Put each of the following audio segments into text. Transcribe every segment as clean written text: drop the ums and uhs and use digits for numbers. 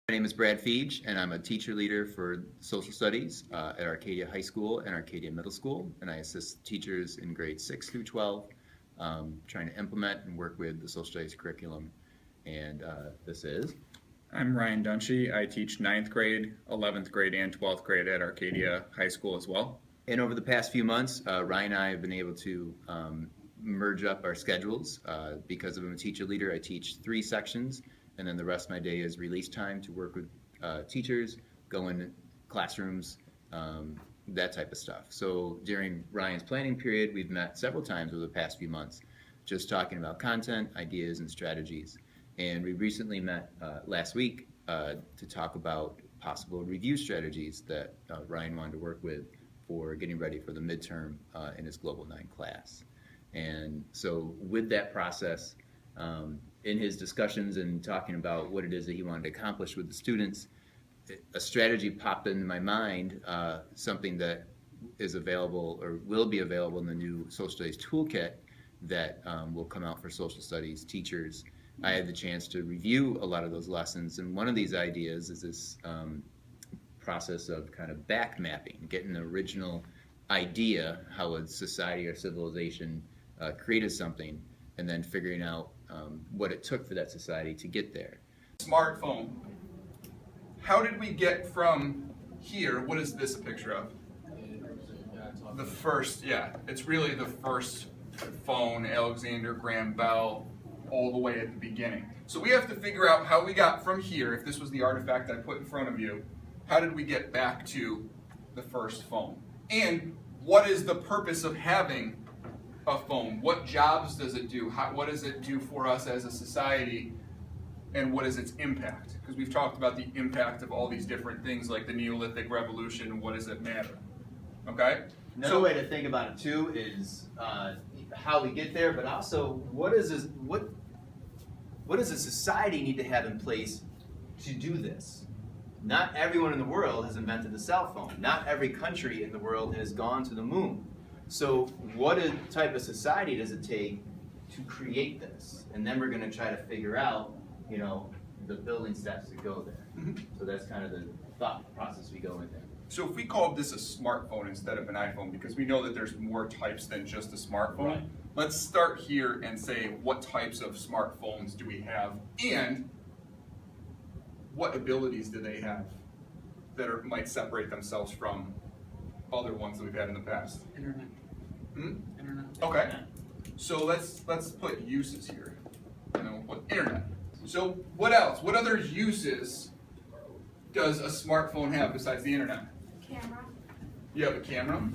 My name is Brad Fiege, and I'm a teacher leader for social studies at Arcadia High School and Arcadia Middle School, and I assist teachers in grades 6 through 12, trying to implement and work with the social studies curriculum. And this is... I'm Ryan Dunshie. I teach 9th grade, 11th grade, and 12th grade at Arcadia High School as well. And over the past few months, Ryan and I have been able to merge up our schedules. Because I'm a teacher leader, I teach 3 sections, and then the rest of my day is release time to work with teachers, go in classrooms, that type of stuff. So during Ryan's planning period, we've met several times over the past few months, just talking about content, ideas, and strategies. And we recently met last week to talk about possible review strategies that Ryan wanted to work with for getting ready for the midterm in his Global 9 class. And so with that process, in his discussions and talking about what it is that he wanted to accomplish with the students, a strategy popped into my mind, something that is available or will be available in the new social studies toolkit that will come out for social studies teachers. I had the chance to review a lot of those lessons, and one of these ideas is this process of kind of back mapping, getting the original idea, how a society or civilization created something, and then figuring out what it took for that society to get there. Smartphone. How did we get from here? What is this a picture of? The first, yeah, it's really the first phone, Alexander Graham Bell, all the way at the beginning. So we have to figure out how we got from here, if this was the artifact I put in front of you, how did we get back to the first phone? And what is the purpose of having a phone? What jobs does it do? What does it do for us as a society? And what is its impact? Because we've talked about the impact of all these different things like the Neolithic Revolution. What does it matter? Okay? Another way to think about it too is how we get there, but also what does a society need to have in place to do this? Not everyone in the world has invented the cell phone. Not every country in the world has gone to the moon. So what type of society does it take to create this? And then we're going to try to figure out, you know, the building steps to go there. So that's kind of the thought process we go in there. So if we called this a smartphone instead of an iPhone, because we know that there's more types than just a smartphone, Right. Let's start here and say what types of smartphones do we have and what abilities do they have that might separate themselves from other ones that we've had in the past? Internet. Internet. Okay. So let's put uses here. You know, what internet. So what else? What other uses does a smartphone have besides the internet? Camera. You have a camera?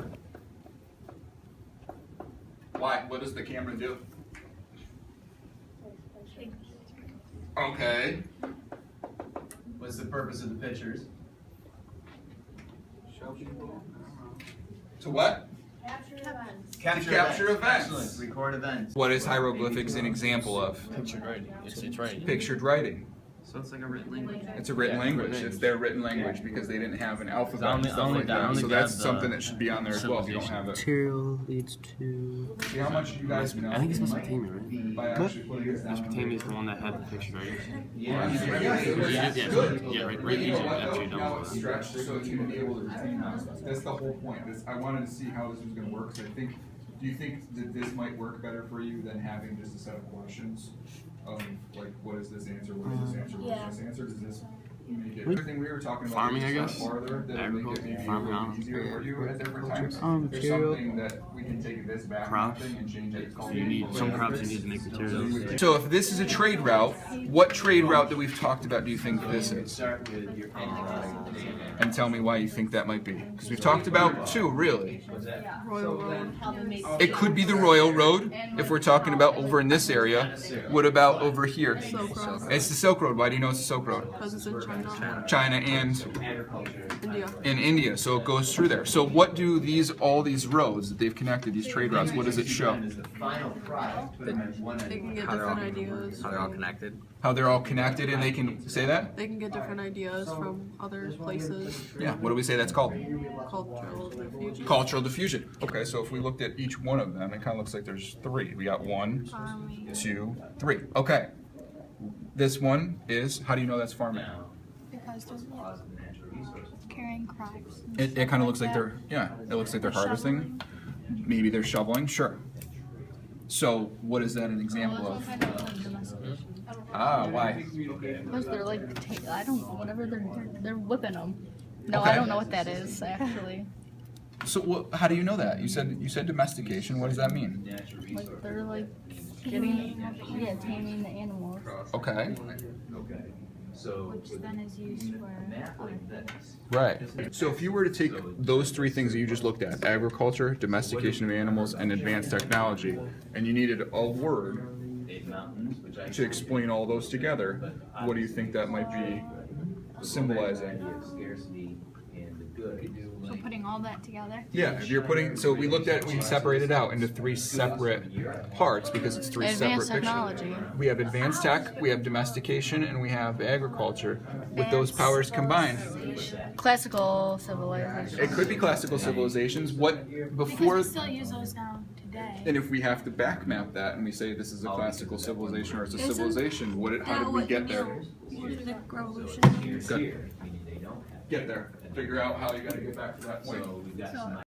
Why? What does the camera do? Okay. What's the purpose of the pictures? To what? Capture events. Capture events. Excellent. Record events. What is hieroglyphics an example of? Pictured writing. It's writing. Pictured writing. So it's like a written language. It's a written language. It's their written language because they didn't have an alphabet and stuff like that. So that's something that should be on there as well if you don't have it. Material leads to. See how much you guys know? I think it's Mesopotamia, right? By actually putting this down. Mesopotamia is the one that had the picture, right? Yeah. Yeah, right. You know what, Actually, though? Now it's stretched so that you can be able to retain that. That's the whole point. I wanted to see how this was going to work. So do you think that this might work better for you than having just a set of questions of like, what is this answer? What is this answer? What is this answer? Does this make it everything we were talking about? Farming, I just guess. Farther, that it make it maybe a little easier for you at different times. There's material. something that we can take this back Crops. and change it. You need some crops. You need to make materials. So if this is a trade route, what trade route that we've talked about do you think this is? Start with your And tell me why you think that might be. Because we've talked about 2, really. Royal Road. It could be the Royal Road, if we're talking about over in this area. What about over here? Silk Road. It's the Silk Road. Why do you know it's the Silk Road? Because it's in China. China and India. in India, so it goes through there. So what do all these roads that they've connected, these trade routes, what does it show? They can get different ideas. How they're all connected. How they're all connected, and they can say that? They can get different ideas from other places. Yeah, what do we say that's called? Cultural diffusion. Cultural diffusion. Okay, so if we looked at each one of them, it kind of looks like there's 3. We got 1, 2, 3. Okay. This one is, how do you know that's farming? because they're carrying crops. and It stuff kind of looks like that. it looks like they're harvesting. Maybe they're shoveling, sure. So what is that an example of? Ah, why? Because they're like, I don't know, whatever they're whipping them. No, Okay. I don't know what that is actually. So how do you know that? You said domestication. What does that mean? Like they're like taming the animals. Okay. Which then is used for other things. Right. So if you were to take those three things that you just looked at, agriculture, domestication of animals, and advanced technology, and you needed a word to explain all those together, what do you think that might be symbolizing? So putting all that together. Yeah, if you're putting, so we separated out into three separate parts because it's three Advanced separate technology. pictures. We have advanced tech, we have domestication, and we have agriculture. With those powers combined, Classical civilization. it could be classical civilizations. What Because before? we still use those now today. And if we have to back map that and we say this is a classical civilization or it's a civilization, how did we get there? The revolution. Good. Get there. Figure out how you got to get back to that point. So